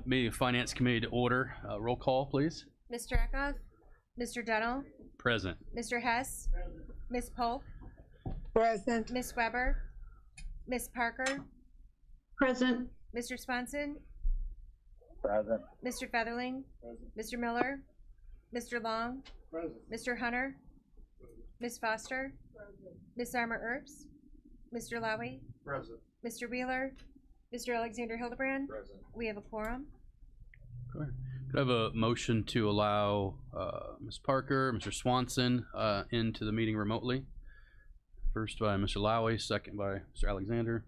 Meeting of Finance Committee to order. Roll call, please. Mr. Eckhoff, Mr. Dunnell, Present. Mr. Hess, Ms. Polk, Present. Ms. Weber, Ms. Parker, Present. Mr. Swanson, Present. Mr. Featherling, Mr. Miller, Mr. Long, Mr. Hunter, Ms. Foster, Ms. Armour Earps, Mr. Lowy, Present. Mr. Wheeler, Mr. Alexander Hildebrand. Present. We have a quorum. Could I have a motion to allow Ms. Parker, Mr. Swanson into the meeting remotely? First by Mr. Lowy, second by Mr. Alexander.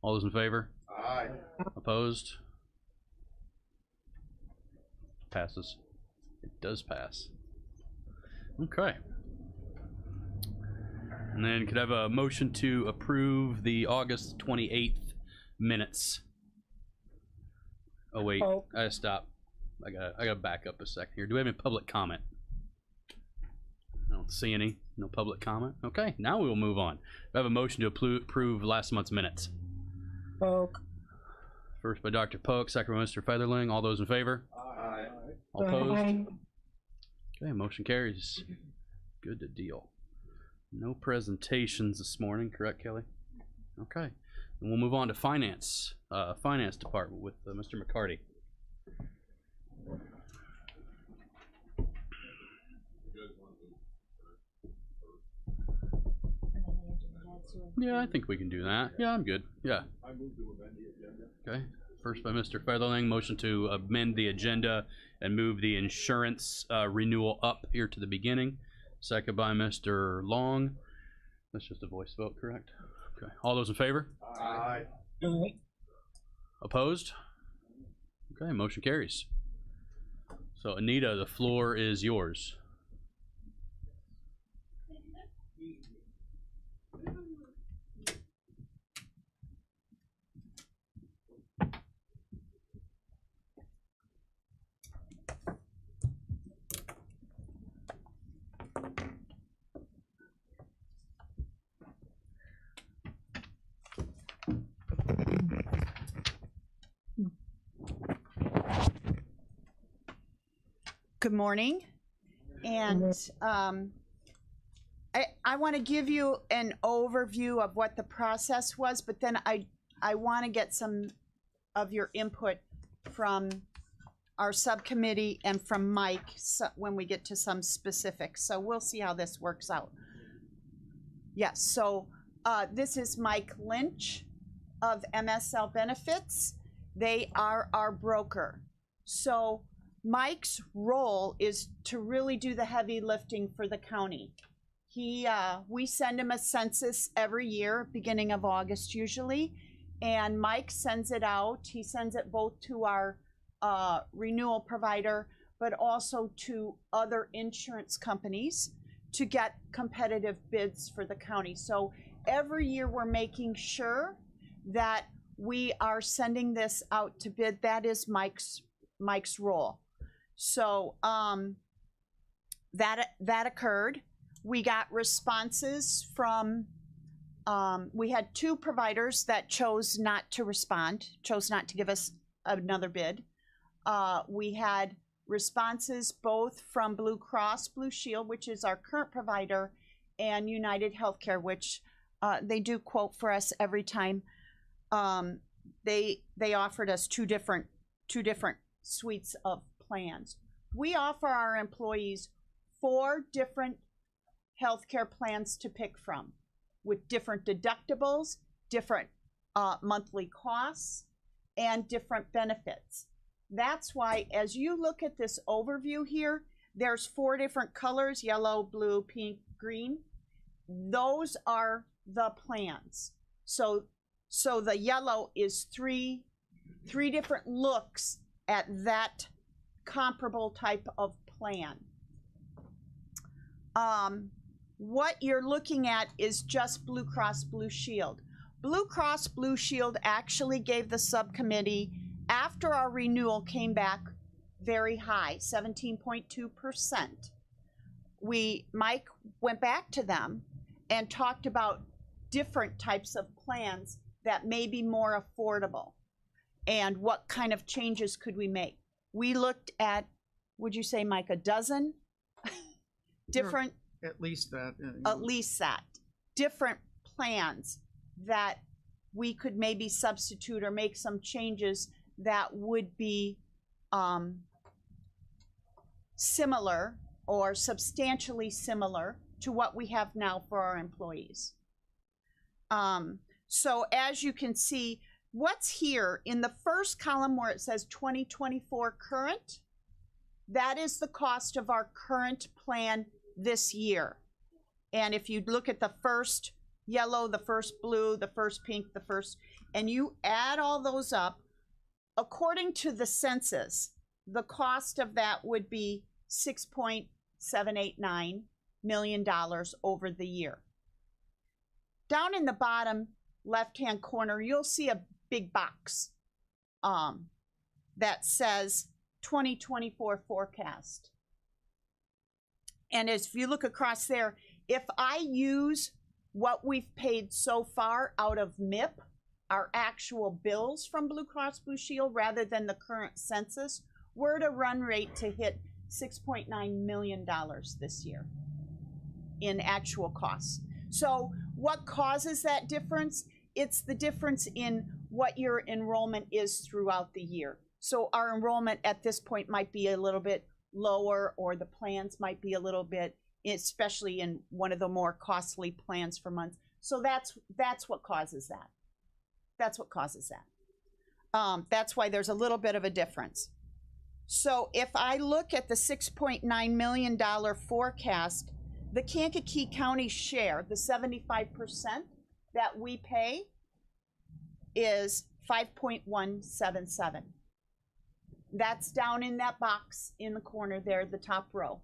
All those in favor? Aye. Opposed? Passes. It does pass. Okay. And then could I have a motion to approve the August 28th minutes? Oh wait, I gotta stop. I gotta back up a second here. Do we have any public comment? I don't see any. No public comment. Okay, now we will move on. I have a motion to approve last month's minutes. Polk. First by Dr. Polk, second by Mr. Featherling. All those in favor? Aye. All opposed? Okay, motion carries. Good deal. No presentations this morning, correct, Kelly? Okay, and we'll move on to finance. Finance department with Mr. McCarty. Yeah, I think we can do that. Yeah, I'm good. Yeah. I move to amend the agenda. Okay. First by Mr. Featherling, motion to amend the agenda and move the insurance renewal up here to the beginning. Second by Mr. Long. That's just a voice vote, correct? Okay. All those in favor? Aye. Opposed? Okay, motion carries. So Anita, the floor is yours. Good morning, and I want to give you an overview of what the process was, but then I want to get some of your input from our subcommittee and from Mike when we get to some specifics. So we'll see how this works out. Yes, so this is Mike Lynch of MSL Benefits. They are our broker. So Mike's role is to really do the heavy lifting for the county. We send him a census every year, beginning of August usually, and Mike sends it out. He sends it both to our renewal provider, but also to other insurance companies to get competitive bids for the county. So every year we're making sure that we are sending this out to bid. That is Mike's role. So that occurred. We got responses from, we had two providers that chose not to respond, chose not to give us another bid. We had responses both from Blue Cross Blue Shield, which is our current provider, and United Healthcare, which they do quote for us every time. They offered us two different suites of plans. We offer our employees 4 different healthcare plans to pick from, with different deductibles, different monthly costs, and different benefits. That's why, as you look at this overview here, there's 4 different colors: yellow, blue, pink, green. Those are the plans. So the yellow is three different looks at that comparable type of plan. What you're looking at is just Blue Cross Blue Shield. Blue Cross Blue Shield actually gave the subcommittee, after our renewal came back very high, 17.2%. Mike went back to them and talked about different types of plans that may be more affordable. and what kind of changes could we make. We looked at, would you say, Mike, a dozen different, At least that. at least that, different plans that we could maybe substitute or make some changes that would be similar or substantially similar to what we have now for our employees. So as you can see, what's here in the first column where it says 2024 current, that is the cost of our current plan this year. And if you look at the first yellow, the first blue, the first pink, the first, and you add all those up, according to the census, the cost of that would be $6.789 million over the year. Down in the bottom left-hand corner, you'll see a big box that says 2024 forecast. And if you look across there, if I use what we've paid so far out of MIP, our actual bills from Blue Cross Blue Shield, rather than the current census, we're at a run rate to hit $6.9 million this year in actual costs. So what causes that difference? It's the difference in what your enrollment is throughout the year. So our enrollment at this point might be a little bit lower, or the plans might be a little bit, especially in one of the more costly plans for months. So that's what causes that. That's what causes that. That's why there's a little bit of a difference. So if I look at the $6.9 million forecast, the Kankakee County share, the 75% that we pay, is 5.177. That's down in that box in the corner there, the top row.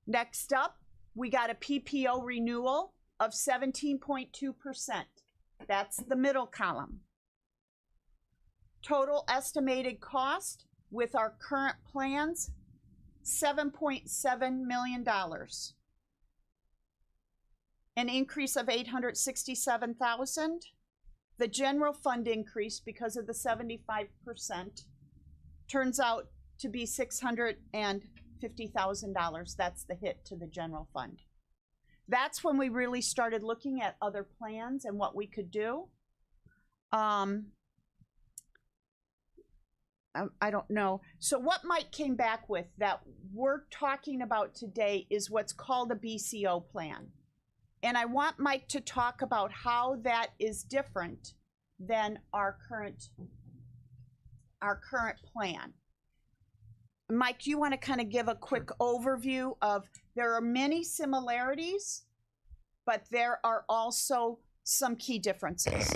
Next up, we got a PPO renewal of 17.2%. That's the middle column. Total estimated cost with our current plans, $7.7 million. An increase of $867,000. The general fund increase because of the 75% turns out to be $650,000. That's the hit to the general fund. That's when we really started looking at other plans and what we could do. I don't know. So what Mike came back with that we're talking about today is what's called a BCO plan. And I want Mike to talk about how that is different than our current plan. Mike, you want to kind of give a quick overview of, there are many similarities, but there are also some key differences.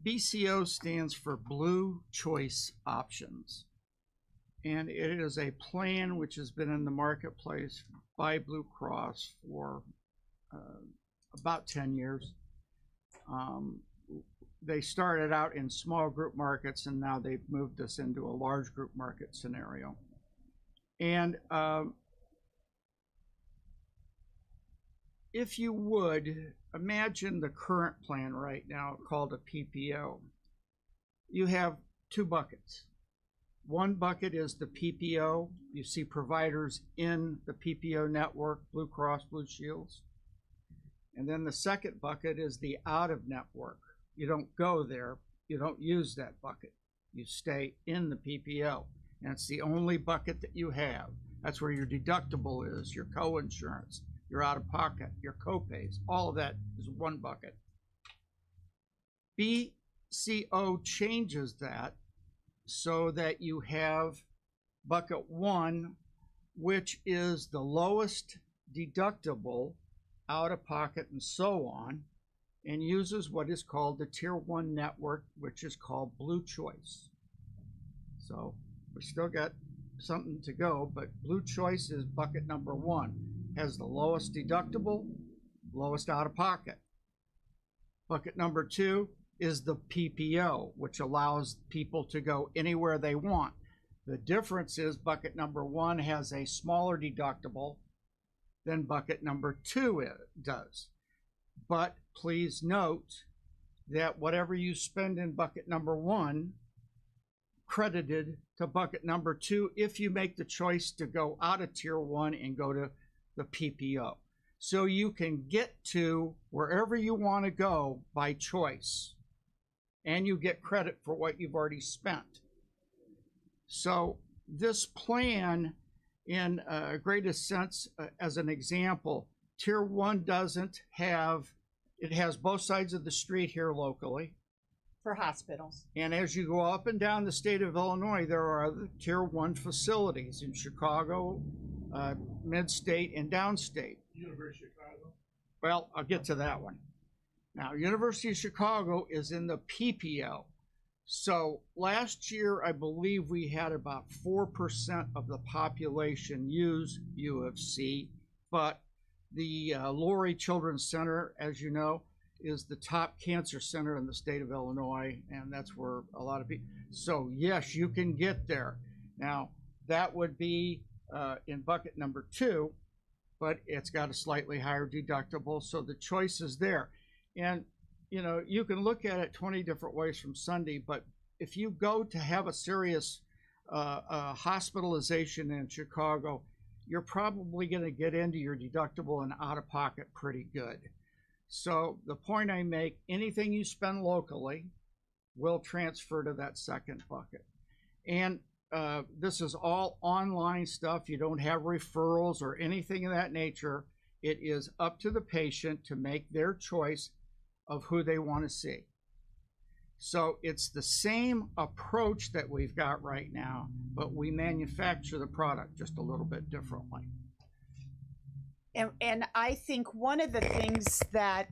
BCO stands for Blue Choice Options, and it is a plan which has been in the marketplace by Blue Cross for about 10 years. They started out in small group markets, and now they've moved us into a large group market scenario. And if you would imagine the current plan right now called a PPO, you have two buckets. One bucket is the PPO. You see providers in the PPO network, Blue Cross Blue Shields. And then the second bucket is the out of network. You don't go there, you don't use that bucket. You stay in the PPO. And it's the only bucket that you have. That's where your deductible is, your co-insurance, your out-of-pocket, your co-pays. All of that is one bucket. BCO changes that so that you have bucket one, which is the lowest deductible, out-of-pocket, and so on, and uses what is called the Tier 1 network, which is called Blue Choice. So we still got something to go, but Blue Choice is bucket number one. Has the lowest deductible, lowest out-of-pocket. Bucket number two is the PPO, which allows people to go anywhere they want. The difference is bucket number one has a smaller deductible than bucket number two does. But please note that whatever you spend in bucket number 1, credited to bucket number 2 if you make the choice to go out of tier 1 and go to the PPO. So you can get to wherever you want to go by choice, and you get credit for what you've already spent. So this plan, in a greatest sense, as an example, tier 1 doesn't have, it has both sides of the street here locally. For hospitals. And as you go up and down the state of Illinois, there are other tier 1 facilities in Chicago, mid-state, and downstate. University of Chicago. Well, I'll get to that one. Now, University of Chicago is in the PPO. So last year, I believe we had about 4% of the population use U of C, but the Lurie Children's Center, as you know, is the top cancer center in the state of Illinois, and that's where a lot of people, so yes, you can get there. Now, that would be in bucket number 2, but it's got a slightly higher deductible, so the choice is there. And, you know, you can look at it 20 different ways from Sunday, but if you go to have a serious hospitalization in Chicago, you're probably going to get into your deductible and out of pocket pretty good. So the point I make, anything you spend locally will transfer to that second bucket. And this is all online stuff. You don't have referrals or anything of that nature. It is up to the patient to make their choice of who they want to see. So it's the same approach that we've got right now, but we manufacture the product just a little bit differently. And I think one of the things that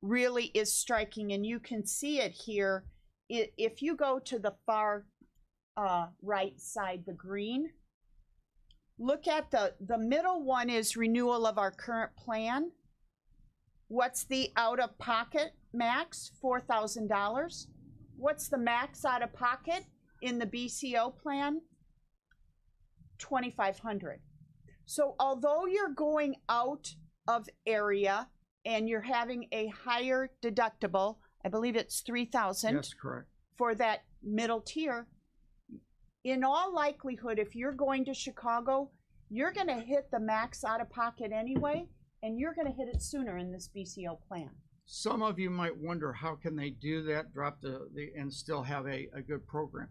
really is striking, and you can see it here, if you go to the far right side, the green, look at the middle one is renewal of our current plan. What's the out-of-pocket max? $4,000. What's the max out-of-pocket in the BCO plan? $2,500. So although you're going out of area and you're having a higher deductible, I believe it's $3,000. Yes, correct. For that middle tier, in all likelihood, if you're going to Chicago, you're going to hit the max out-of-pocket anyway, and you're going to hit it sooner in this BCO plan. Some of you might wonder, how can they do that, drop the and still have a good program?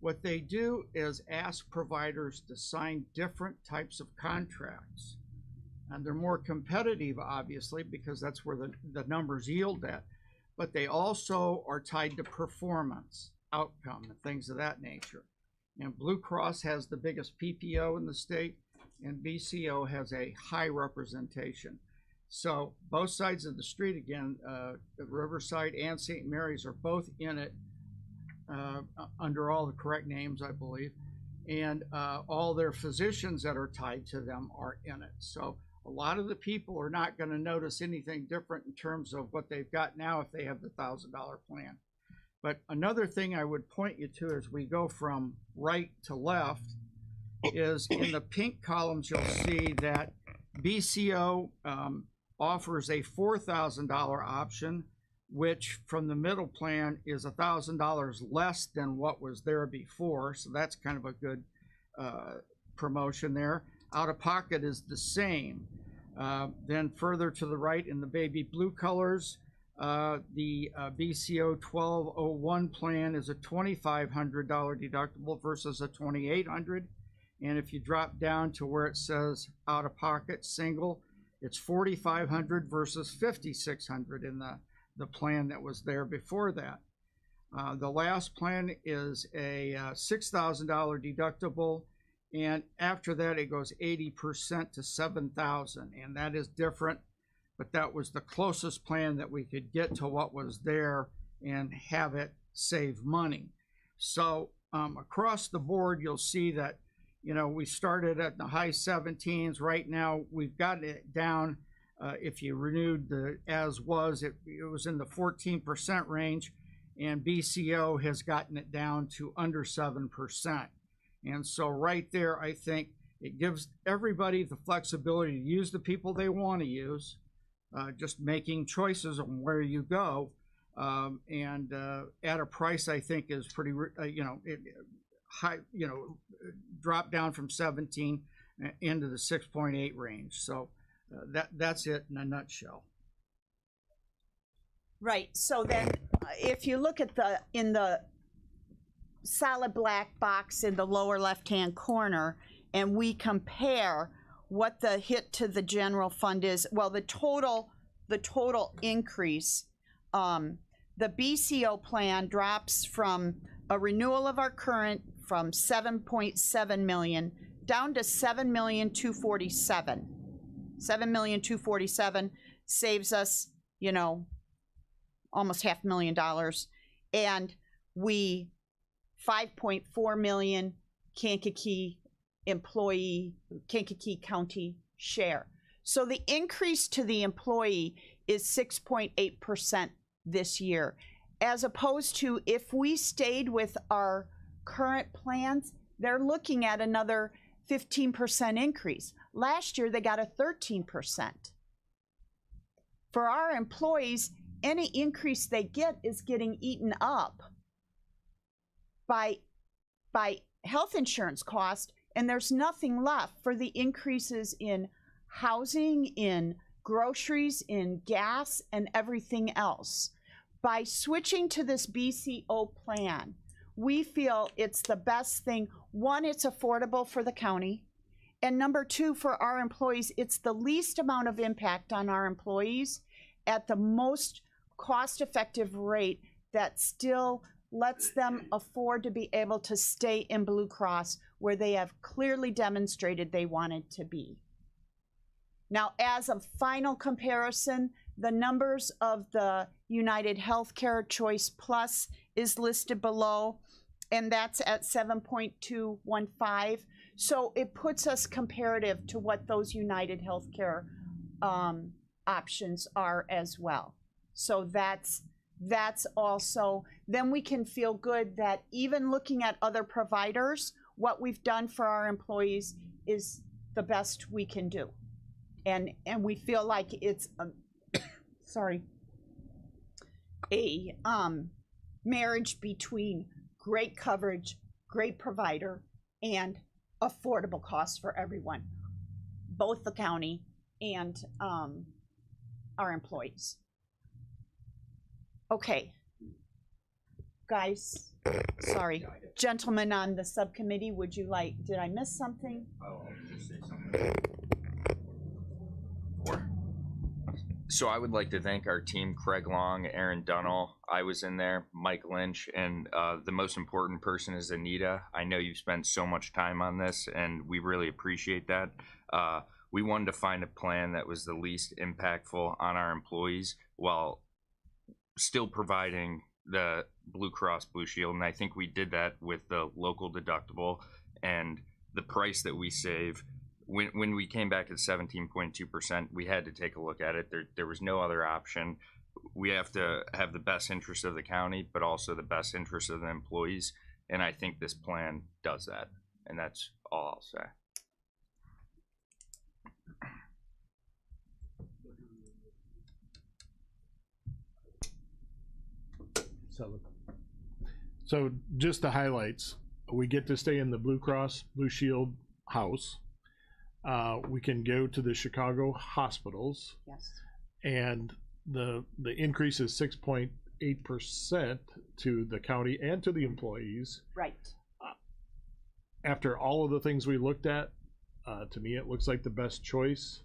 What they do is ask providers to sign different types of contracts. And they're more competitive, obviously, because that's where the numbers yield at. But they also are tied to performance, outcome, and things of that nature. And Blue Cross has the biggest PPO in the state, and BCO has a high representation. So both sides of the street, again, Riverside and St. Mary's are both in it under all the correct names, I believe. And all their physicians that are tied to them are in it. So a lot of the people are not going to notice anything different in terms of what they've got now if they have the $1,000 plan. But another thing I would point you to as we go from right to left is in the pink columns, you'll see that BCO offers a $4,000 option, which from the middle plan is $1,000 less than what was there before. So that's kind of a good promotion there. Out of pocket is the same. Then further to the right in the baby blue colors, the BCO 1201 plan is a $2,500 deductible versus a $2,800. And if you drop down to where it says out of pocket single, it's $4,500 versus $5,600 in the plan that was there before that. The last plan is a $6,000 deductible, and after that it goes 80% to $7,000, and that is different, but that was the closest plan that we could get to what was there and have it save money. So across the board, you'll see that, you know, we started at the high 17s. Right now, we've gotten it down. If you renewed the as was, it was in the 14% range, and BCO has gotten it down to under 7%. And so right there, I think it gives everybody the flexibility to use the people they want to use, just making choices on where you go, and at a price I think is pretty, high, drop down from 17 into the 6.8 range. So that's it in a nutshell. Right. So then, if you look at in the solid black box in the lower left-hand corner, and we compare what the hit to the general fund is, well, the total increase, the BCO plan drops from a renewal of our current from 7.7 million down to 7,247,000. 7,247,000 saves us, almost $500,000, and we 5.4 million Kankakee County share. So the increase to the employee is 6.8% this year, as opposed to if we stayed with our current plans, they're looking at another 15% increase. Last year they got a 13%. For our employees, any increase they get is getting eaten up by health insurance cost, and there's nothing left for the increases in housing, in groceries, in gas, and everything else. By switching to this BCO plan, we feel it's the best thing. One, it's affordable for the county, and number two, for our employees, it's the least amount of impact on our employees at the most cost-effective rate that still lets them afford to be able to stay in Blue Cross, where they have clearly demonstrated they wanted to be. Now, as a final comparison, the numbers of the United Healthcare Choice Plus is listed below, and that's at 7.215. So it puts us comparative to what those United Healthcare options are as well. So that's also, then we can feel good that even looking at other providers, what we've done for our employees is the best we can do. And we feel like it's a marriage between great coverage, great provider, and affordable costs for everyone, both the county and our employees. Okay, guys, sorry, gentlemen on the subcommittee, did I miss something? I'll just say something. So I would like to thank our team, Craig Long, Aaron Dunnell, I was in there, Mike Lynch, and the most important person is Anita. I know you've spent so much time on this, and we really appreciate that. We wanted to find a plan that was the least impactful on our employees while still providing the Blue Cross Blue Shield, and I think we did that with the local deductible and the price that we save. When we came back to 17.2%, we had to take a look at it. There was no other option. We have to have the best interest of the county, but also the best interest of the employees, and I think this plan does that, and that's all I'll say. So just the highlights: we get to stay in the Blue Cross Blue Shield house. We can go to the Chicago hospitals. Yes. And the increase is 6.8% to the county and to the employees. Right. After all of the things we looked at, to me it looks like the best choice.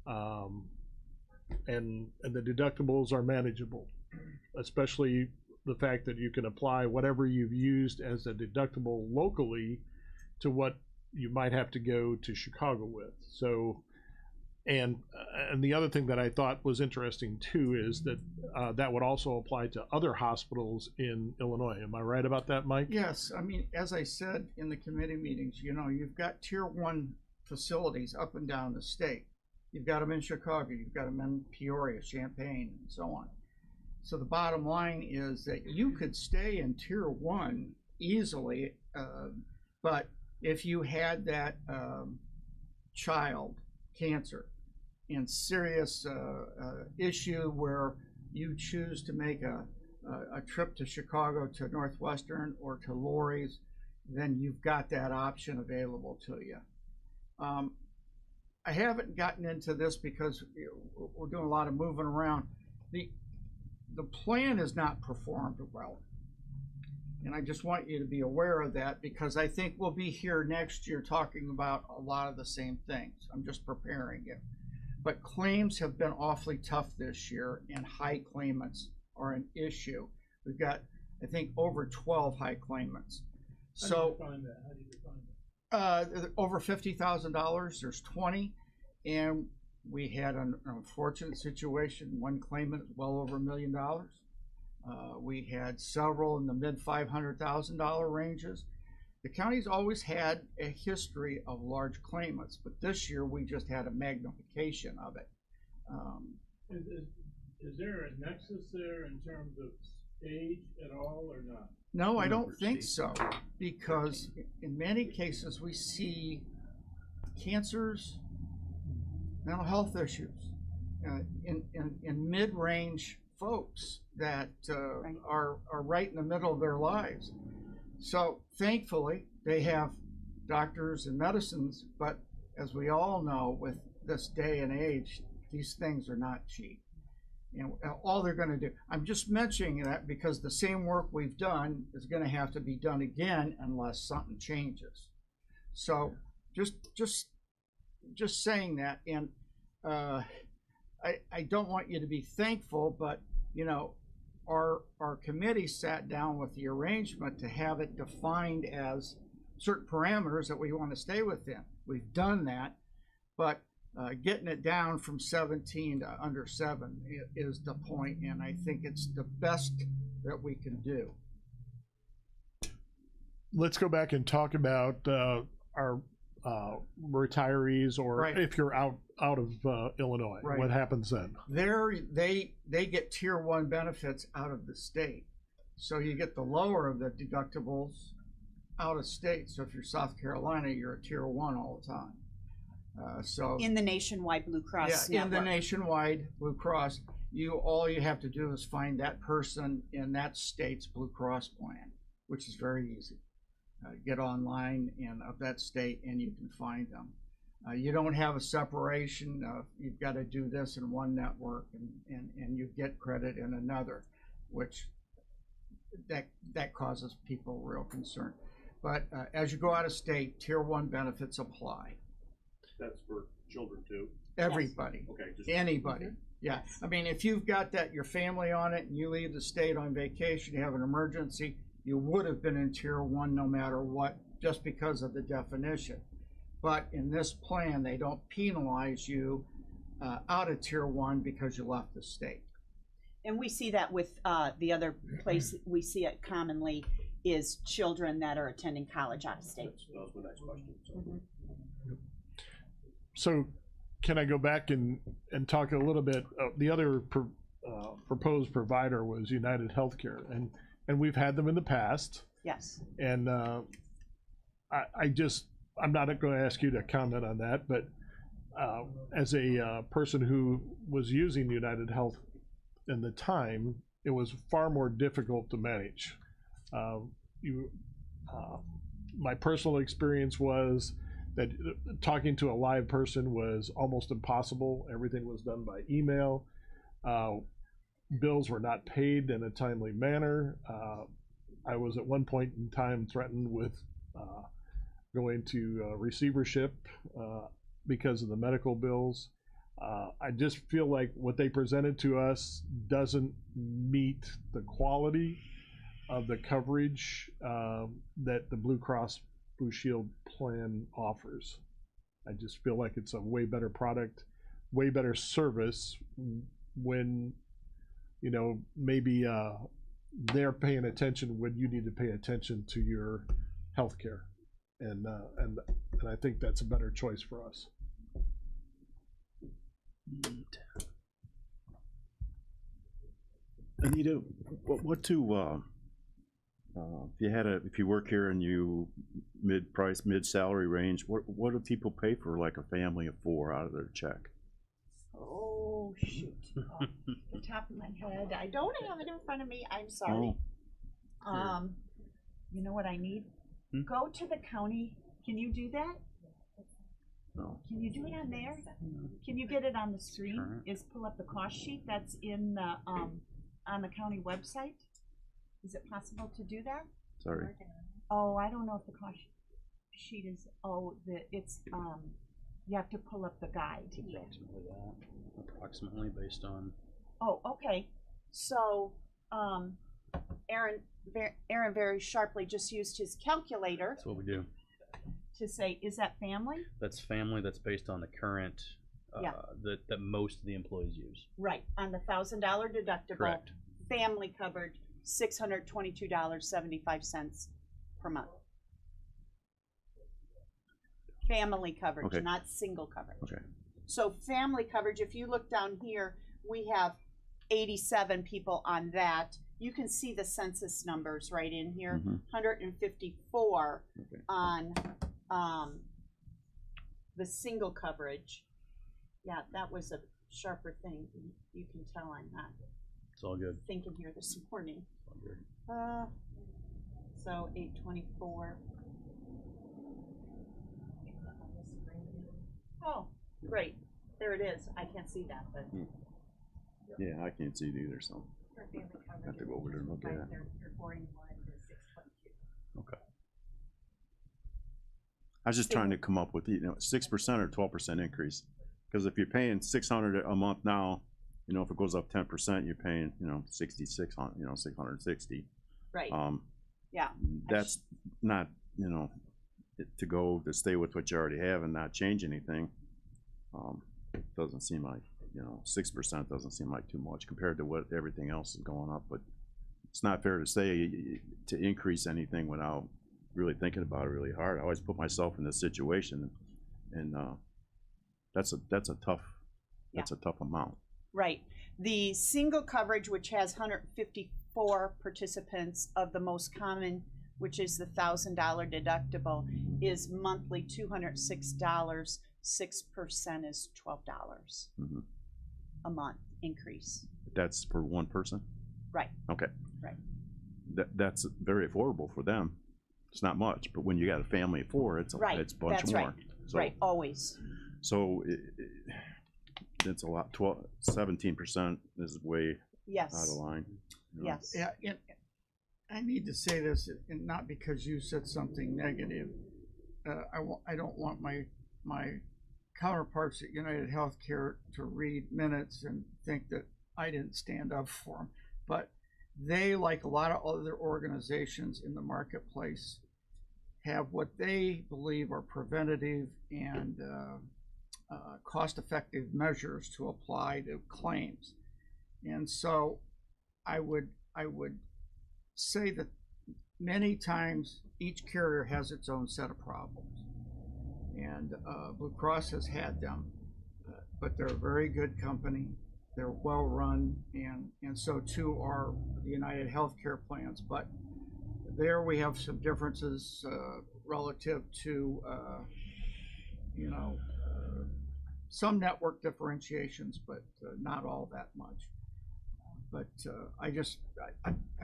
And the deductibles are manageable, especially the fact that you can apply whatever you've used as a deductible locally to what you might have to go to Chicago with. So, and the other thing that I thought was interesting too is that that would also apply to other hospitals in Illinois. Am I right about that, Mike? Yes, I mean, as I said in the committee meetings, you've got tier 1 facilities up and down the state. You've got them in Chicago, you've got them in Peoria, Champaign, and so on. So the bottom line is that you could stay in tier 1 easily, but if you had that child cancer and serious issue where you choose to make a trip to Chicago to Northwestern or to Lori's, then you've got that option available to you. I haven't gotten into this because we're doing a lot of moving around. The plan is not performed well. And I just want you to be aware of that, because I think we'll be here next year talking about a lot of the same things. I'm just preparing you. But claims have been awfully tough this year, and high claimants are an issue. We've got, I think, over 12 high claimants. So How do you define that? over $50,000, there's 20, and we had an unfortunate situation. One claimant well over $1 million. We had several in the mid $500,000 ranges. The county's always had a history of large claimants, but this year we just had a magnification of it. Is there a nexus there in terms of age at all or not? No, I don't think so, because in many cases we see cancers, mental health issues, in mid-range folks that are right in the middle of their lives. So thankfully they have doctors and medicines, but as we all know, with this day and age, these things are not cheap. And all they're going to do, I'm just mentioning that because the same work we've done is going to have to be done again unless something changes. So just saying that, and I don't want you to be thankful, but you know, our committee sat down with the arrangement to have it defined as certain parameters that we want to stay within. We've done that, but getting it down from 17 to under 7 is the point, and I think it's the best that we can do. Let's go back and talk about our retirees, or Right. if you're out of Illinois, Right. what happens then? They get tier 1 benefits out of the state. So you get the lower of the deductibles out of state. So if you're South Carolina, you're a tier 1 all the time. So In the nationwide Blue Cross yeah, in the network. nationwide Blue Cross, all you have to do is find that person in that state's Blue Cross plan, which is very easy. Get online and of that state, and you can find them. You don't have a separation. You've got to do this in one network, and you get credit in another, which that causes people real concern. But as you go out of state, tier 1 benefits apply. That's for children too. Everybody, Okay, just anybody. Yeah, I mean, if you've got your family on it, and you leave the state on vacation, you have an emergency, you would have been in tier 1 no matter what, just because of the definition. But in this plan, they don't penalize you out of tier 1 because you left the state. And we see that with the other place we see it commonly is children that are attending college out of state. that was my next question. So. So can I go back and talk a little bit? The other proposed provider was United Healthcare, and we've had them in the past. Yes. And I'm not going to ask you to comment on that, but as a person who was using United Health in the time, it was far more difficult to manage. My personal experience was that talking to a live person was almost impossible. Everything was done by email. Bills were not paid in a timely manner. I was at one point in time threatened with going to receivership because of the medical bills. I just feel like what they presented to us doesn't meet the quality of the coverage that the Blue Cross Blue Shield plan offers. I just feel like it's a way better product, way better service when, you know, maybe they're paying attention when you need to pay attention to your health care. And I think that's a better choice for us. Anita, what to if you work here and you mid salary range, what do people pay for like a family of 4 out of their check? shoot. Off the top of my head. I don't have it in front of me. I'm sorry. You know what I need? Hmm? Go to the county. Can you do that? No. Can you do it on there? Can you get it on the screen? Current. Is pull up the cost sheet that's in the on the county website? Is it possible to do that? Sorry. Oh, I don't know if the cost sheet is. It's you have to pull up the guide. Approximately that. Approximately based on. Oh, okay. So, Aaron very sharply just used his calculator That's what we do. to say, is that family? That's family. That's based on the current Yeah. that most of the employees use. Right, on the $1,000 deductible. Correct. Family covered, $622.75 per month. Family coverage, Okay. not single coverage. Okay. So family coverage, if you look down here, we have 87 people on that. You can see the census numbers right in here. Mhm. 154 Okay. on the single coverage. Yeah, that was a sharper thing. You can tell I'm not It's all good. thinking here this morning. It's all good. So 824. Oh, great. There it is. I can't see that, but Yeah, I can't see it either, so. for family coverage. Have to go over there and look at it. They're 41 to 622. Okay. I was just trying to come up with, 6% or 12% increase. Because if you're paying 600 a month now, if it goes up 10%, you're paying, 6,600, 660. Right. Yeah. That's not, to stay with what you already have and not change anything. It doesn't seem like, 6% doesn't seem like too much compared to what everything else is going up. But it's not fair to say to increase anything without really thinking about it really hard. I always put myself in this situation, and that's a tough amount. Right. The single coverage, which has 154 participants of the most common, which is the $1,000 deductible, is monthly $206. 6% is $12 Mhm. a month increase. That's for one person? Right. Okay. Right. That's very affordable for them. It's not much, but when you got a family of four, it's a Right, it's a bunch that's more. right. So, Right, always. So it's a lot. 17% is way Yes. out of line. Yes. Yeah, and I need to say this, and not because you said something negative. I don't want my counterparts at United Healthcare to read minutes and think that I didn't stand up for them. But they, like a lot of other organizations in the marketplace, have what they believe are preventative and cost-effective measures to apply to claims. And so I would say that many times each carrier has its own set of problems. And Blue Cross has had them, but they're a very good company. They're well run, and so too are the United Healthcare plans. But there we have some differences relative to, some network differentiations, but not all that much. But I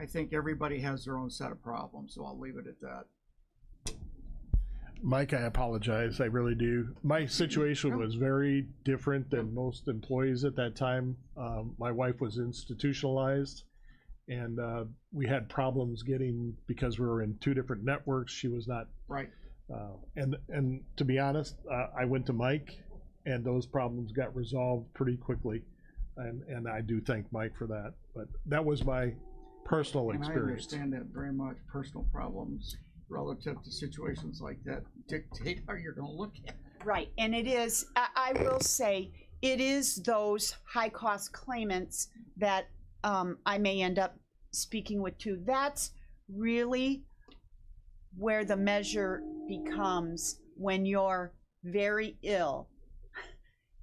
think everybody has their own set of problems, so I'll leave it at that. Mike, I apologize. I really do. My situation was very different than most employees at that time. My wife was institutionalized, and we had problems because we were in two different networks. She was not. Right. And to be honest, I went to Mike, and those problems got resolved pretty quickly. And I do thank Mike for that. But that was my personal experience. I understand that very much. Personal problems relative to situations like that dictate how you're going to look at it. Right, and it is, I will say, it is those high-cost claimants that I may end up speaking with too. That's really where the measure becomes when you're very ill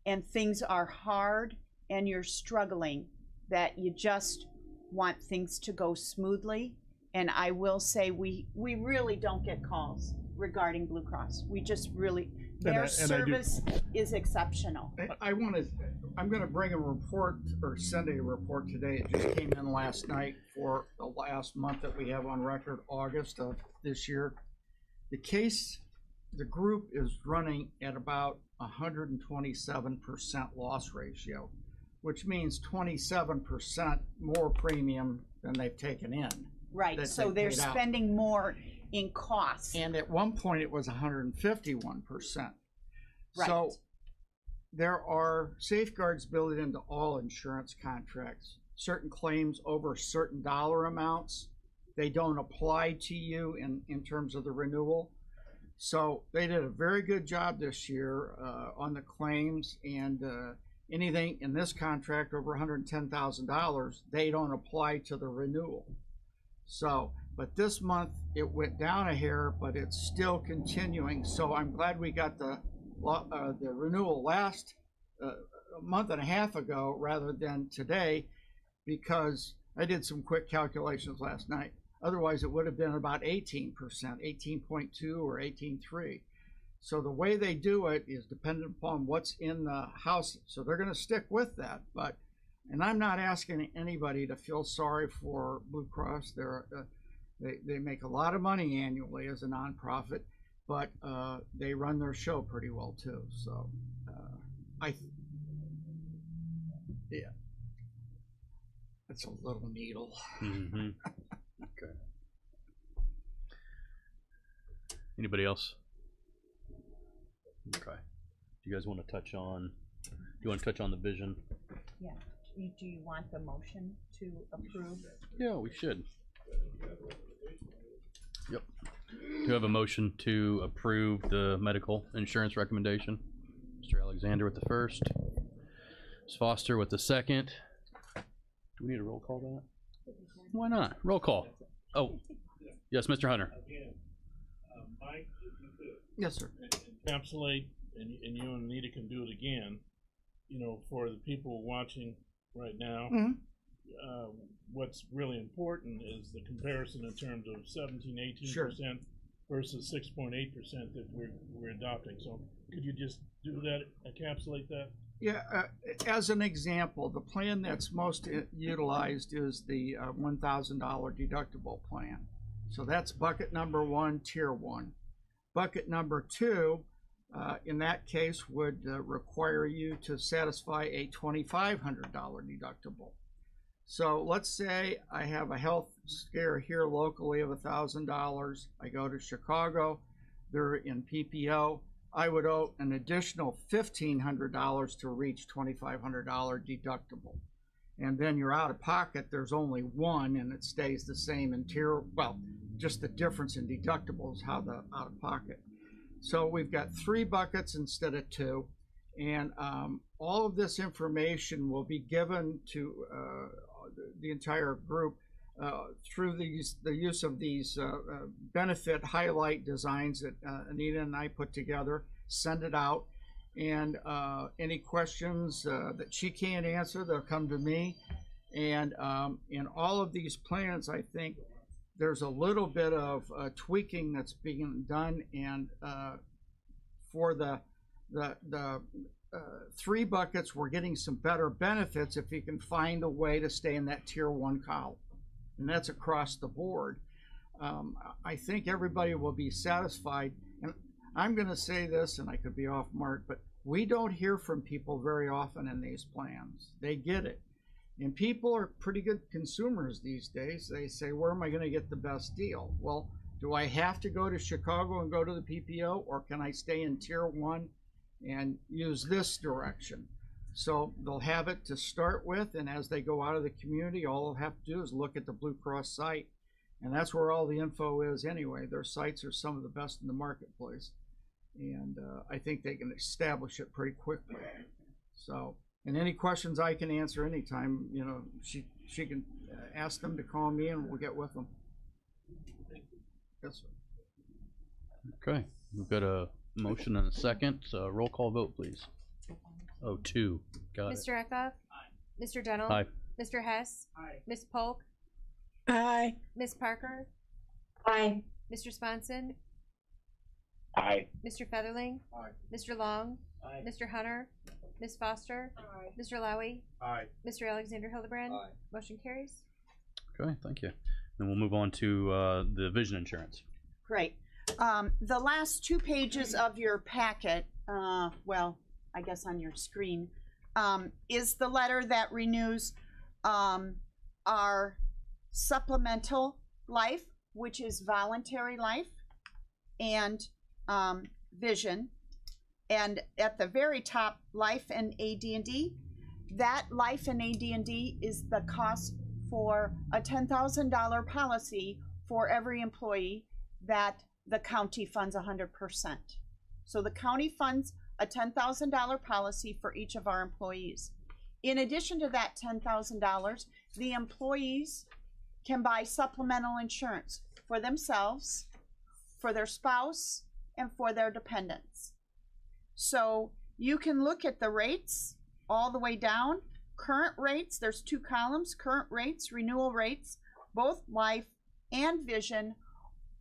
and things are hard and you're struggling, that you just want things to go smoothly. And I will say we really don't get calls regarding Blue Cross. We just really, And their I do- service is exceptional. I'm gonna bring a report or send a report today. It just came in last night for the last month that we have on record, August of this year. The group is running at about 127% loss ratio, which means 27% more premium than they've taken in. Right, that so they they're paid out. spending more in costs. And at one point, it was 151%. Right. So there are safeguards built into all insurance contracts. Certain claims over certain dollar amounts, they don't apply to you in terms of the renewal. So they did a very good job this year on the claims, and anything in this contract over $110,000, they don't apply to the renewal. So, but this month it went down a hair, but it's still continuing. So I'm glad we got the renewal last a month and a half ago rather than today, because I did some quick calculations last night. Otherwise, it would have been about 18%, 18.2 or 18.3. So the way they do it is dependent upon what's in the house. So they're going to stick with that. And I'm not asking anybody to feel sorry for Blue Cross. They make a lot of money annually as a nonprofit, but they run their show pretty well too. So yeah, it's a little needle. Mm-hmm. Okay. Anybody else? Okay. Do you guys want to touch on? Do you want to touch on the vision? Yeah. Do you want the motion to approve? Yeah, we should. Yep. Do you have a motion to approve the medical insurance recommendation? Mr. Alexander with the first. Ms. Foster with the second. Do we need a roll call that? Why not? Roll call. Oh, yes, Mr. Hunter. Mike, if you could Yes, sir. encapsulate, and you and Anita can do it again, for the people watching right now, what's really important is the comparison in terms of 17-18% versus 6.8% that we're adopting. So could you just do that, encapsulate that? Yeah, as an example, the plan that's most utilized is the $1,000 deductible plan. So that's bucket number 1, tier 1. Bucket number 2, in that case, would require you to satisfy a $2,500 deductible. So let's say I have a health scare here locally of $1,000. I go to Chicago, they're in PPO. I would owe an additional $1,500 to reach $2,500 deductible. And then you're out of pocket, there's only one, and it stays the same in tier, well, just the difference in deductibles, how the out of pocket. So we've got 3 buckets instead of 2, and all of this information will be given to the entire group through the use of these benefit highlight designs that Anita and I put together, send it out, and any questions that she can't answer, they'll come to me. And in all of these plans, I think there's a little bit of tweaking that's being done, and for the 3 buckets, we're getting some better benefits if you can find a way to stay in that tier 1 column. And that's across the board. I think everybody will be satisfied. And I'm going to say this, and I could be off mark, but we don't hear from people very often in these plans. They get it. And people are pretty good consumers these days. They say, where am I going to get the best deal? Well, do I have to go to Chicago and go to the PPO, or can I stay in tier 1 and use this direction? So they'll have it to start with, and as they go out of the community, all they'll have to do is look at the Blue Cross site, and that's where all the info is anyway. Their sites are some of the best in the marketplace, and I think they can establish it pretty quickly. So, and any questions I can answer anytime, she can ask them to call me, and we'll get with them. Yes, sir. Okay, we've got a motion and a second. So roll call vote, please. Oh, 2. Got it. Mr. Eckhoff? Aye. Mr. Dennell? Aye. Mr. Hess? Aye. Ms. Polk? Aye. Ms. Parker? Aye. Mr. Sponson? Aye. Mr. Featherling. Aye. Mr. Long. Aye. Mr. Hunter. Ms. Foster. Mr. Lowy. Aye. Mr. Alexander Hildebrand. Aye. Motion carries. Okay, thank you. Then we'll move on to the vision insurance. Great. The last 2 pages of your packet, well, I guess on your screen, is the letter that renews our supplemental life, which is voluntary life, and vision. And at the very top, life and AD&D. That life and AD&D is the cost for a $10,000 policy for every employee that the county funds 100%. So the county funds a $10,000 policy for each of our employees. In addition to that $10,000, the employees can buy supplemental insurance for themselves, for their spouse, and for their dependents. So you can look at the rates all the way down. Current rates, there's 2 columns, current rates, renewal rates, both life and vision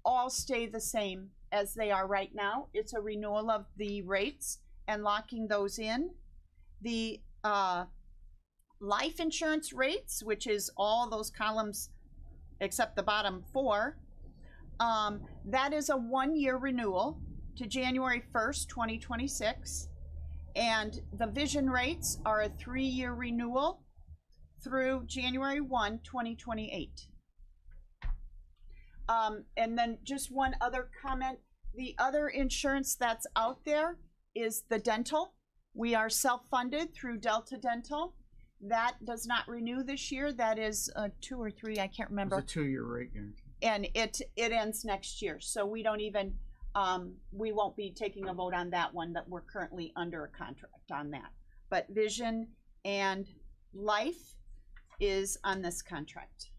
all stay the same as they are right now. It's a renewal of the rates and locking those in. The life insurance rates, which is all those columns except the bottom 4, that is a 1-year renewal to January 1st, 2026. And the vision rates are a 3-year renewal through January 1, 2028. And then just one other comment. The other insurance that's out there is the dental. We are self-funded through Delta Dental. That does not renew this year. That is 2 or 3, I can't remember. It's a 2-year rate guarantee. And it ends next year. So we don't even, we won't be taking a vote on that one, that we're currently under a contract on that. But vision and life is on this contract.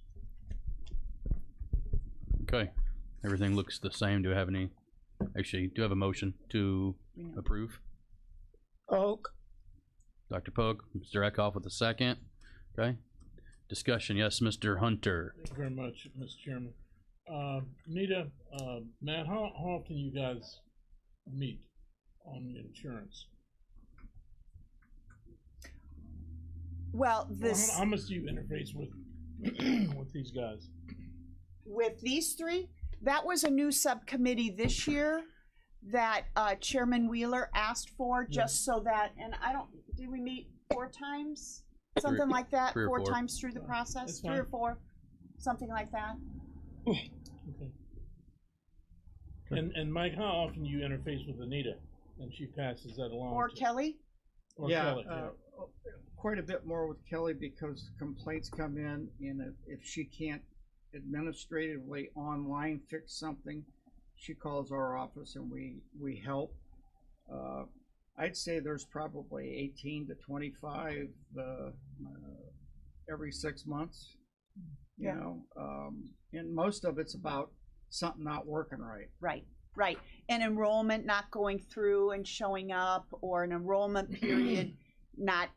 Okay, everything looks the same. Do I have any, actually, do I have a motion to approve? Polk. Dr. Pogue, Mr. Eckhoff with a second. Okay, discussion, yes, Mr. Hunter. Thank you very much, Mr. Chairman. Nita, Matt, how often you guys meet on the insurance? Well, this How much do you interface with with these guys? with these 3, that was a new subcommittee this year that Chairman Wheeler asked for, just so that, and I don't, did we meet 4 times? Something like that, 3 or 4 4 times through the process, That's 3 or fine. 4, something like that. Okay. And Mike, how often you interface with Anita and she passes that along? Or to- Kelly? Or Yeah, Kelly, quite a bit more with Kelly because complaints come in, and if she can't administratively online fix something, she calls our office and we help. I'd say there's probably 18 to 25 every 6 months, you Yeah. know, and most of it's about something not working right. Right. An enrollment not going through and showing up, or an enrollment period not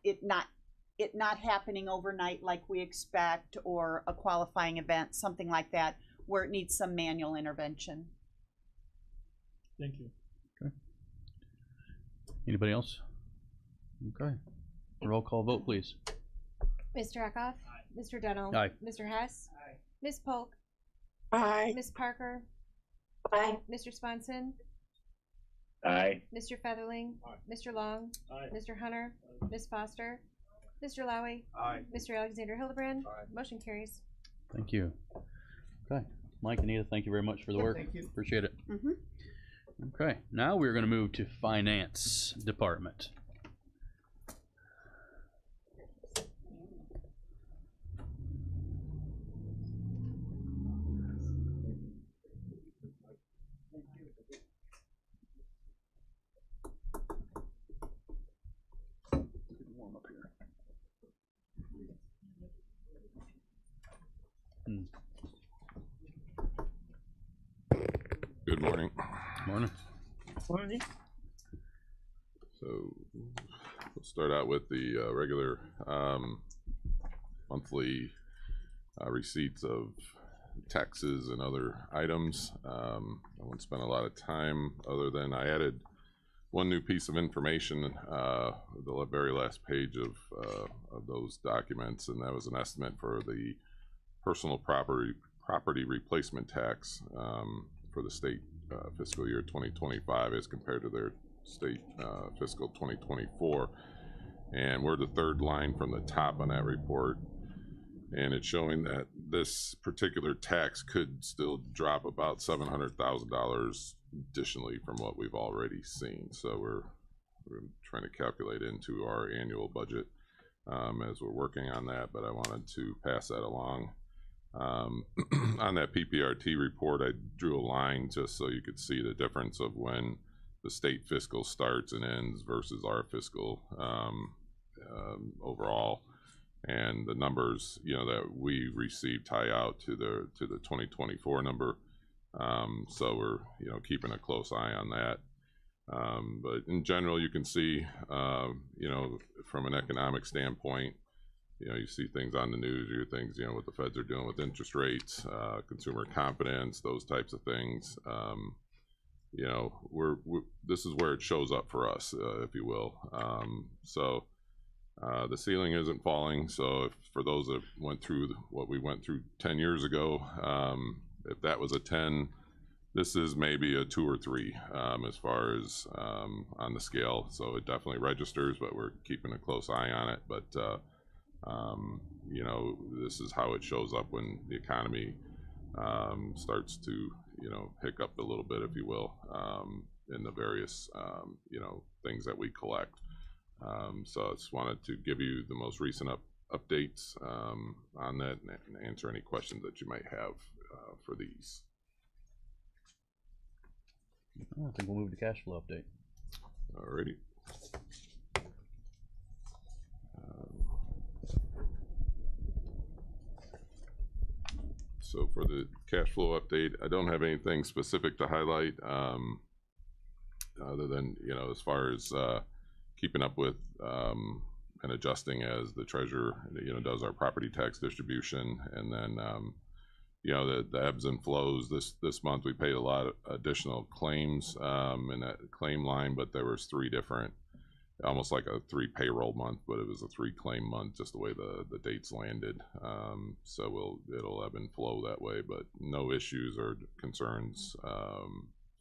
happening overnight like we expect, or a qualifying event, something like that, where it needs some manual intervention. thank you. Anybody else? Okay, roll call vote, please. Mr. Eckhoff. Mr. Dennell. Aye. Mr. Hess. Ms. Polk. Aye. Ms. Parker. Aye. Mr. Swanson. Aye. Mr. Featherling. Mr. Long. Aye. Mr. Hunter. Ms. Foster. Mr. Lowy. Aye. Mr. Alexander Hildebrand. Aye. Motion carries. Thank you. Okay, Mike, Anita, thank you very much for the work. Thank you. Appreciate it. Mhm. Okay, now we're going to move to finance department. Good morning. Morning. Morning. So we'll start out with the regular monthly receipts of taxes and other items. I won't spend a lot of time other than I added one new piece of information, the very last page of those documents, and that was an estimate for the personal property replacement tax for the state fiscal year 2025 as compared to their state fiscal 2024. And we're the third line from the top on that report. And it's showing that this particular tax could still drop about $700,000 additionally from what we've already seen. So we're trying to calculate into our annual budget as we're working on that, but I wanted to pass that along. On that PPRT report, I drew a line just so you could see the difference of when the state fiscal starts and ends versus our fiscal overall, and the numbers that we received tie out to the 2024 number. So we're keeping a close eye on that. But in general, you can see from an economic standpoint, you see things on the news, you hear things, what the feds are doing with interest rates, consumer confidence, those types of things. This is where it shows up for us, if you will. So the ceiling isn't falling. So if, for those that went through what we went through 10 years ago, if that was a 10, this is maybe a 2 or 3 as far as on the scale. So it definitely registers, but we're keeping a close eye on it. But this is how it shows up when the economy starts to hiccup a little bit, if you will, in the various things that we collect. So I just wanted to give you the most recent updates on that and answer any questions that you might have for these. I think we'll move to cash flow update. Alrighty. So for the cash flow update, I don't have anything specific to highlight other than, as far as keeping up with and adjusting as the treasurer, does our property tax distribution. And then, the ebbs and flows. This month we paid a lot of additional claims in that claim line, but there was 3 different, almost like a 3 payroll month, but it was a 3 claim month, just the way the dates landed. So it'll ebb and flow that way, but no issues or concerns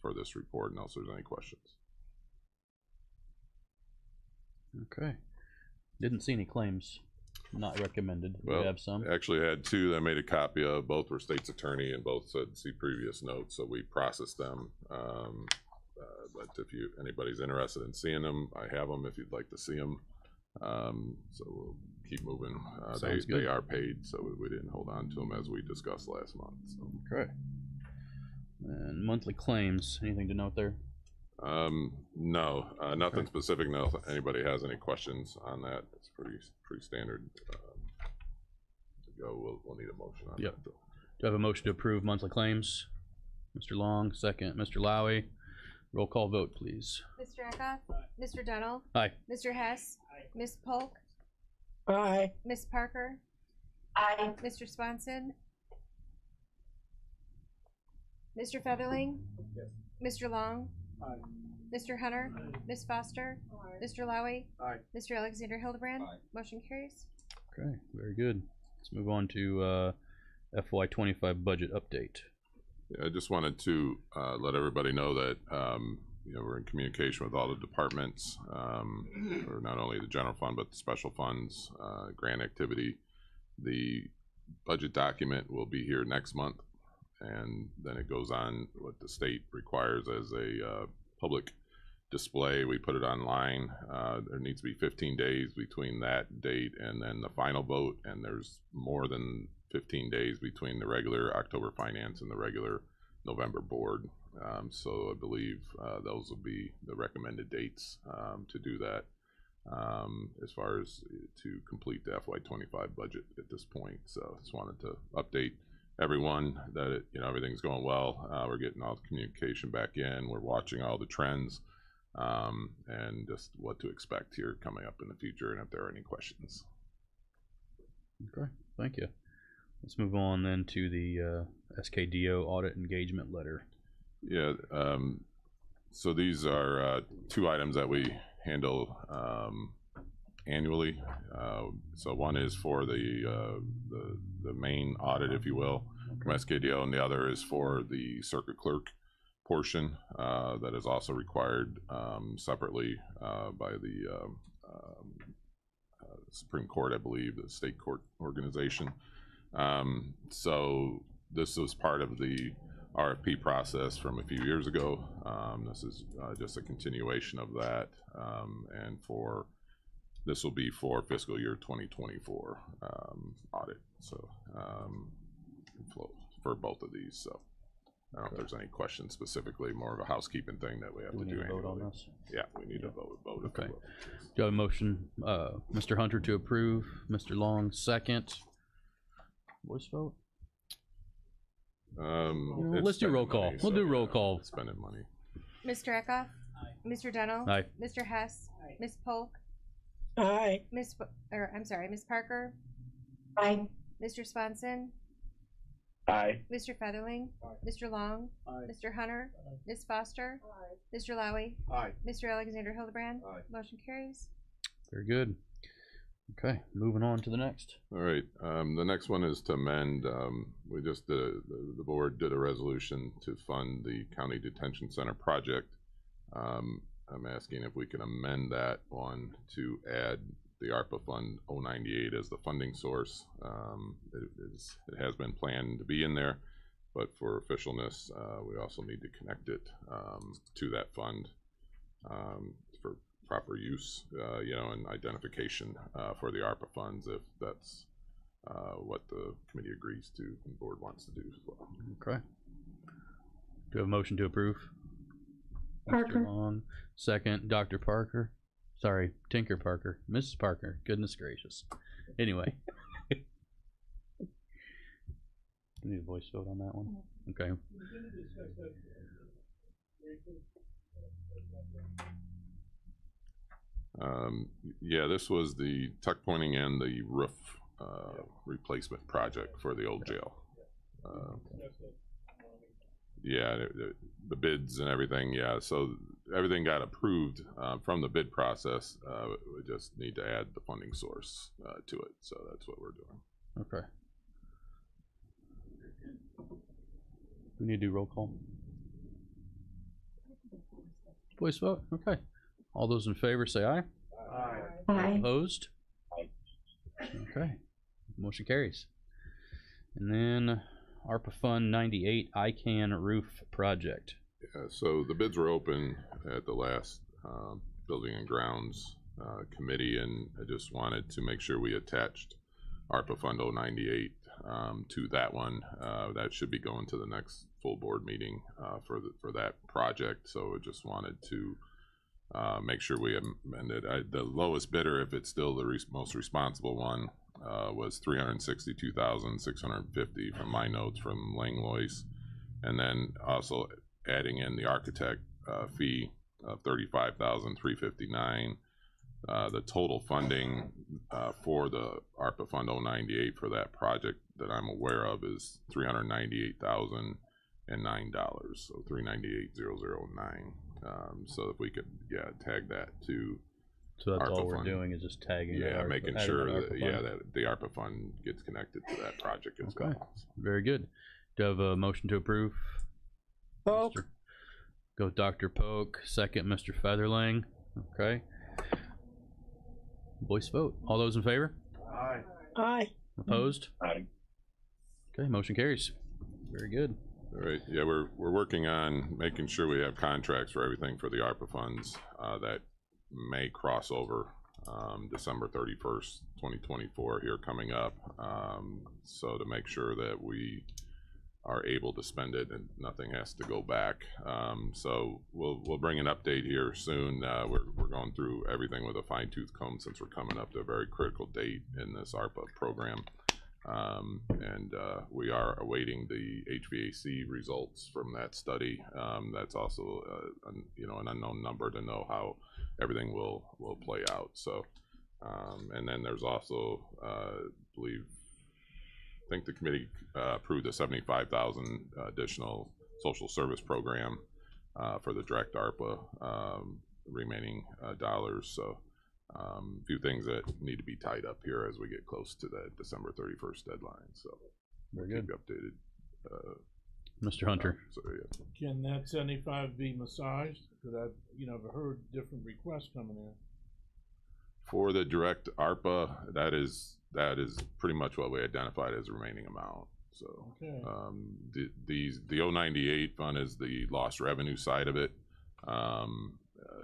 for this report, unless there's any questions. Okay. Didn't see any claims not recommended. Well, we have some. Actually had 2 that I made a copy of. Both were state's attorney and both said see previous notes, so we processed them. But if anybody's interested in seeing them, I have them if you'd like to see them. So we'll keep moving. They are paid, so we didn't hold on to them as we discussed last month. So. Okay. And monthly claims, anything to note there? No, nothing specific. No, if anybody has any questions on that, it's pretty standard. To go, we'll need a motion on that though. Do I have a motion to approve monthly claims? Mr. Long, second. Mr. Lowy. Roll call vote, please. Mr. Eckhoff? Mr. Dunnell? Aye. Mr. Hess? Ms. Polk? Aye. Ms. Parker? Aye. Mr. Swanson? Mr. Featherling? Yes. Mr. Long? Aye. Mr. Hunter? Ms. Foster? Mr. Lowy? Aye. Mr. Alexander Hildebrand? Motion carries. Okay, very good. Let's move on to FY25 budget update. Yeah, I just wanted to let everybody know that we're in communication with all the departments, or not only the general fund but the special funds, grant activity. The budget document will be here next month, and then it goes on what the state requires as a public display. We put it online. There needs to be 15 days between that date and then the final vote, and there's more than 15 days between the regular October finance and the regular November board. So I believe those will be the recommended dates to do that as far as to complete the FY25 budget at this point. So just wanted to update everyone that everything's going well. We're getting all the communication back in. We're watching all the trends and just what to expect here coming up in the future, and if there are any questions. Okay, thank you. Let's move on then to the SKDO audit engagement letter. Yeah, so these are two items that we handle annually. So one is for the main audit, if you will, from SKDO, and the other is for the circuit clerk portion that is also required separately by the Supreme Court, I believe, the state court organization. So this was part of the RFP process from a few years ago. This is just a continuation of that, and this will be for fiscal year 2024 audit. So for both of these. So I don't know if there's any questions specifically, more of a housekeeping thing that we have to do vote on annually. this? Yeah, we need to vote. Okay. Do you have a motion, Mr. Hunter, to approve? Mr. Long, second. Voice vote? Let's do roll call. We'll do roll call. Spending money. Mr. Eckhoff? Mr. Dennell? Aye. Mr. Hess? Ms. Polk? Aye. Ms. Parker? Aye. Mr. Swanson? Aye. Mr. Featherling? Mr. Long? Mr. Hunter? Ms. Foster? Mr. Lowy? Aye. Mr. Alexander Hildebrand? Aye. Motion carries. Very good. Okay, moving on to the next. All right, the next one is to amend, we just did, the board did a resolution to fund the county detention center project. I'm asking if we can amend that one to add the ARPA fund 098 as the funding source. It has been planned to be in there, but for officialness, we also need to connect it to that fund for proper use, and identification for the ARPA funds, if that's what the committee agrees to and the board wants to do as well. Okay. Do you have a motion to approve? Parker. Mr. Long, second. Dr. Parker. Sorry, Tinker Parker. Mrs. Parker. Goodness gracious. Anyway. We need a voice vote on that one. Okay. Yeah, this was the tuck pointing and the roof replacement project for the old jail. Yeah, the bids and everything. Yeah, so everything got approved from the bid process. We just need to add the funding source to it. So that's what we're doing. Okay. We need to do roll call. Voice vote. Okay. All those in favor say aye. Aye. Opposed? Okay. Motion carries. And then ARPA Fund 98 ICANN roof project. Yeah, so the bids were open at the last Building and Grounds committee, and I just wanted to make sure we attached ARPA Fund 098 to that one. That should be going to the next full board meeting for that project. So I just wanted to make sure we amended. The lowest bidder, if it's still the most responsible one, was $362,650 from my notes from Langlois, and then also adding in the architect fee of $35,359. The total funding for the ARPA Fund 098 for that project that I'm aware of is $398,009, so $398,009. So if we could, tag that to. So that's ARPA all we're fund. doing is just tagging. Yeah, the making ARPA, sure adding that the ARPA fund. that the ARPA fund gets connected to that project as Okay. well. Very good. Do you have a motion to approve? Polk. Go with Dr. Polk. Second, Mr. Featherling. Okay. Voice vote. All those in favor? Aye. Aye. Opposed? Aye. Okay, motion carries. Very good. All right. Yeah, we're working on making sure we have contracts for everything for the ARPA funds that may cross over December 31st, 2024 here coming up. So to make sure that we are able to spend it and nothing has to go back. So we'll bring an update here soon. We're going through everything with a fine-tooth comb since we're coming up to a very critical date in this ARPA program. And we are awaiting the HVAC results from that study. That's also an unknown number to know how everything will play out. So and then there's also I believe think the committee approved a 75,000 additional social service program for the direct ARPA remaining dollars. So a few things that need to be tied up here as we get close to that December 31st deadline. So Very we'll good. keep you updated. Mr. Hunter. So yeah. Can that 75 be massaged? Because I've heard different requests coming in. For the direct ARPA, that is pretty much what we identified as the remaining amount. So Okay. the 098 fund is the lost revenue side of it.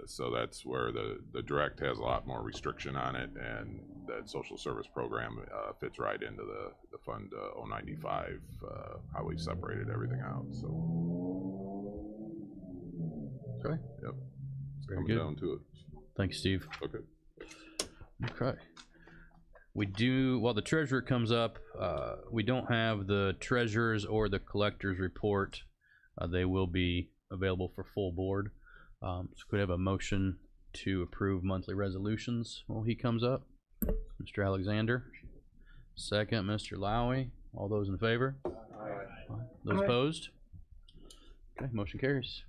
So that's where the direct has a lot more restriction on it, and that social service program fits right into the fund 095, how we separated everything out. So Okay. yep, it's Very coming good. down to it. Thanks, Steve. Okay. Okay. We do, while the treasurer comes up, we don't have the treasurer's or the collector's report. They will be available for full board. So could I have a motion to approve monthly resolutions while he comes up? Mr. Alexander. Second, Mr. Lowy. All those in favor? Aye. Those Aye. opposed? Okay, motion carries.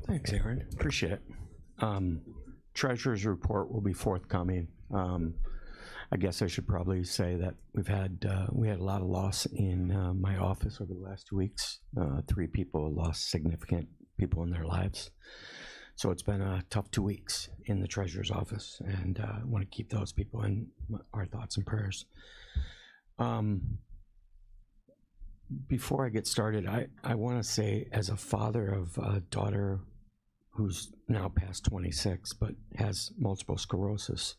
Thanks, Aaron. Appreciate it. Treasurer's report will be forthcoming. I guess I should probably say that we had a lot of loss in my office over the last 2 weeks. 3 people lost significant people in their lives. So it's been a tough 2 weeks in the treasurer's office, and I want to keep those people in our thoughts and prayers. Before I get started, I want to say, as a father of a daughter who's now past 26 but has multiple sclerosis,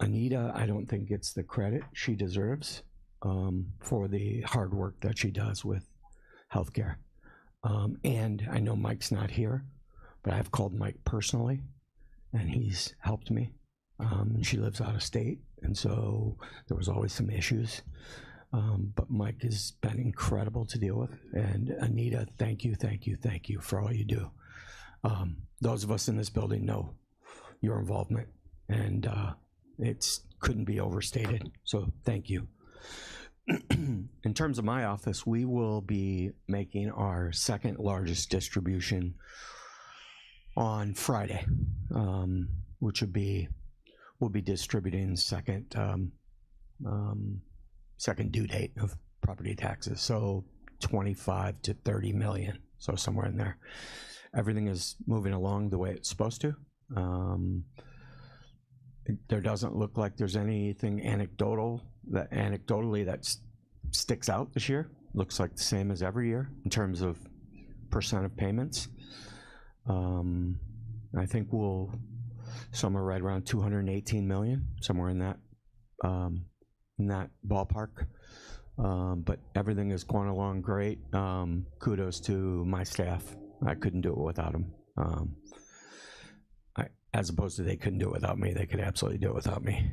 Anita, I don't think gets the credit she deserves for the hard work that she does with healthcare. And I know Mike's not here, but I've called Mike personally, and he's helped me. She lives out of state, and so there was always some issues. But Mike has been incredible to deal with. And Anita, thank you for all you do. Those of us in this building know your involvement, and it couldn't be overstated. So thank you. In terms of my office, we will be making our second largest distribution on Friday, which we'll be distributing second due date of property taxes, so 25 to 30 million, so somewhere in there. Everything is moving along the way it's supposed to. There doesn't look like there's anything anecdotally that sticks out this year. Looks like the same as every year in terms of percent of payments. I think we'll somewhere right around 218 million, somewhere in that ballpark. But everything is going along great. Kudos to my staff. I couldn't do it without them. As opposed to they couldn't do it without me. They could absolutely do it without me.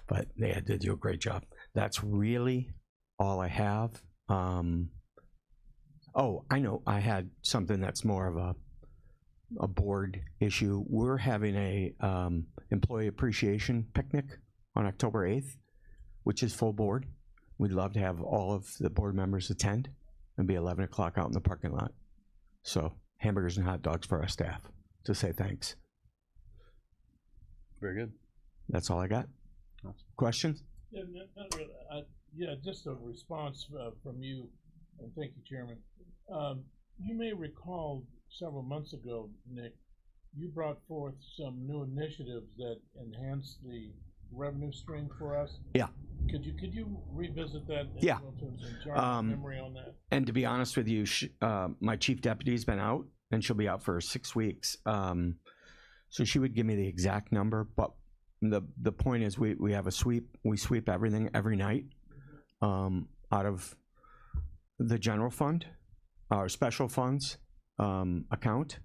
But they had to do a great job. That's really all I have. Oh, I know I had something that's more of a board issue. We're having a employee appreciation picnic on October 8th, which is full board. We'd love to have all of the board members attend and be 11 o'clock out in the parking lot. So hamburgers and hot dogs for our staff to say thanks. Very good. That's all I got. Awesome. Questions? Yeah, not really. Just a response from you, and thank you, Chairman. You may recall several months ago, Nick, you brought forth some new initiatives that enhance the revenue stream for us. Yeah. Could you revisit that? Yeah. To jog my memory on that. And to be honest with you, my chief deputy's been out, and she'll be out for 6 weeks. So she would give me the exact number, but the point is we have a sweep. We sweep everything every night out of the general fund, our special funds account,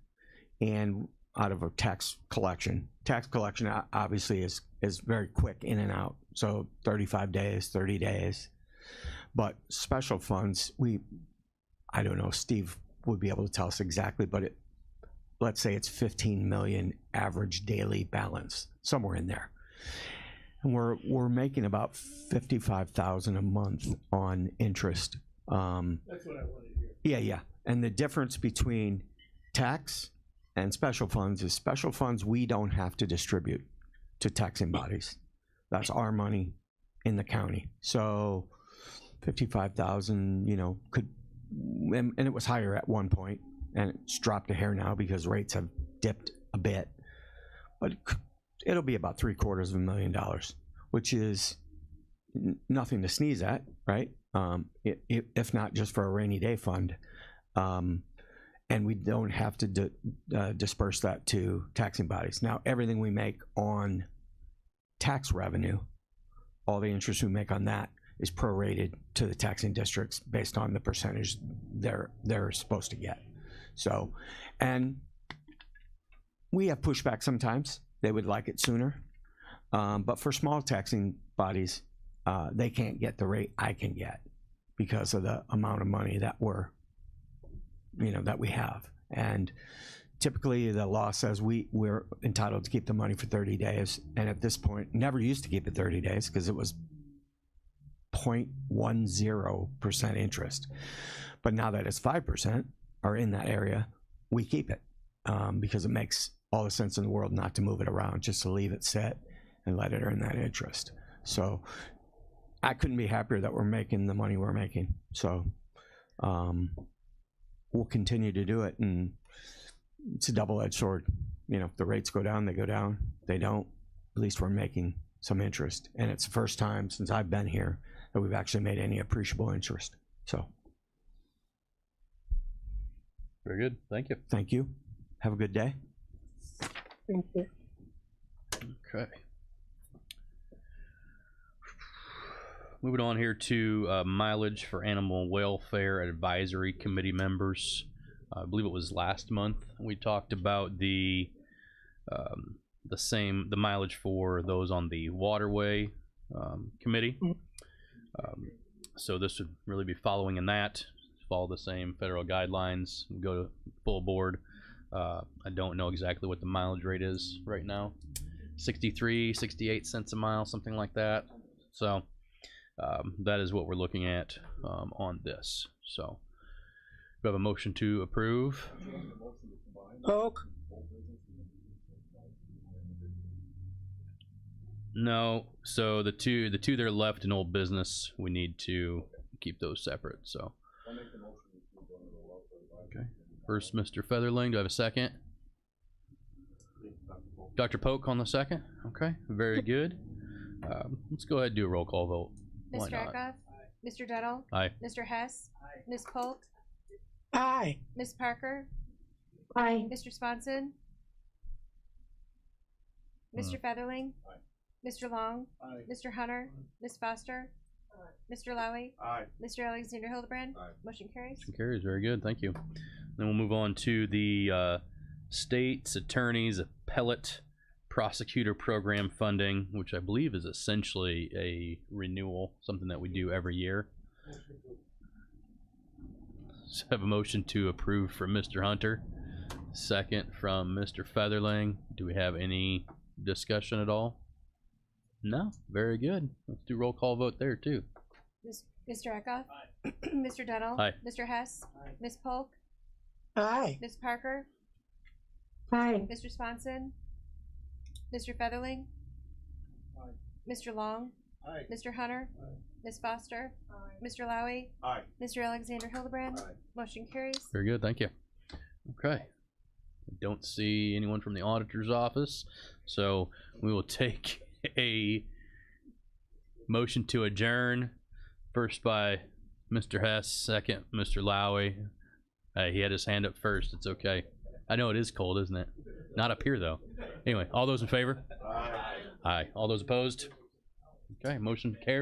and out of a tax collection. Tax collection obviously is very quick in and out, so 35 days, 30 days. But special funds, I don't know, Steve would be able to tell us exactly, but let's say it's 15 million average daily balance, somewhere in there. And we're making about 55,000 a month on interest. That's what I wanted to hear. Yeah. And the difference between tax and special funds is special funds we don't have to distribute to taxing bodies. That's our money in the county. So 55,000, could, and it was higher at one point, and it's dropped a hair now because rates have dipped a bit. But it'll be about $750,000, which is nothing to sneeze at, right? If not just for a rainy day fund. And we don't have to disperse that to taxing bodies. Now, everything we make on tax revenue, all the interest we make on that is prorated to the taxing districts based on the percentage they're supposed to get. So, and we have pushback sometimes. They would like it sooner. But for small taxing bodies, they can't get the rate I can get because of the amount of money that that we have. And typically the law says we're entitled to keep the money for 30 days. And at this point, never used to keep it 30 days because it was 0.10% interest. But now that it's 5% or in that area, we keep it because it makes all the sense in the world not to move it around, just to leave it set and let it earn that interest. So I couldn't be happier that we're making the money we're making. So we'll continue to do it, and it's a double-edged sword. If the rates go down, they go down. If they don't, at least we're making some interest. And it's the first time since I've been here that we've actually made any appreciable interest. So Very good. Thank you. thank you. Have a good day. Thank you. Okay. Moving on here to mileage for animal welfare advisory committee members. I believe it was last month we talked about the mileage for those on the waterway committee. So this would really be following in that, follow the same federal guidelines, go to full board. I don't know exactly what the mileage rate is right now. 63, 68 cents a mile, something like that. So that is what we're looking at on this. So we have a motion to approve. Polk. No, so the two that are left in old business, we need to keep those separate. So okay, first Mr. Featherling, do I have a second? Dr. Polk on the second. Okay, very good. Let's go ahead and do a roll call vote. Why Mr. not? Eckhoff? Mr. Duddle? Aye. Mr. Hess? Ms. Polk? Aye. Ms. Parker? Aye. Mr. Swanson? Mr. Featherling? Mr. Long? Mr. Hunter? Ms. Foster? Mr. Lowy? Aye. Mr. Alexander Hildebrand? Motion carries. Motion carries. Very good. Thank you. Then we'll move on to the state's attorney's appellate prosecutor program funding, which I believe is essentially a renewal, something that we do every year. So I have a motion to approve from Mr. Hunter, second from Mr. Featherling. Do we have any discussion at all? No? Very good. Let's do roll call vote there too. Mr. Eckhoff? Mr. Duddle? Aye. Mr. Hess? Ms. Polk? Aye. Ms. Parker? Aye. Mr. Swanson? Mr. Featherling? Mr. Long? Aye. Mr. Hunter? Ms. Foster? Mr. Lowy? Aye. Mr. Alexander Hildebrand? Motion carries. Very good. Thank you. Okay. I don't see anyone from the auditor's office, so we will take a motion to adjourn. First by Mr. Hess, second Mr. Lowy. He had his hand up first. It's okay. I know it is cold, isn't it? Not up here though. Anyway, all those in favor? Aye. Aye. All those opposed? Okay, motion carries.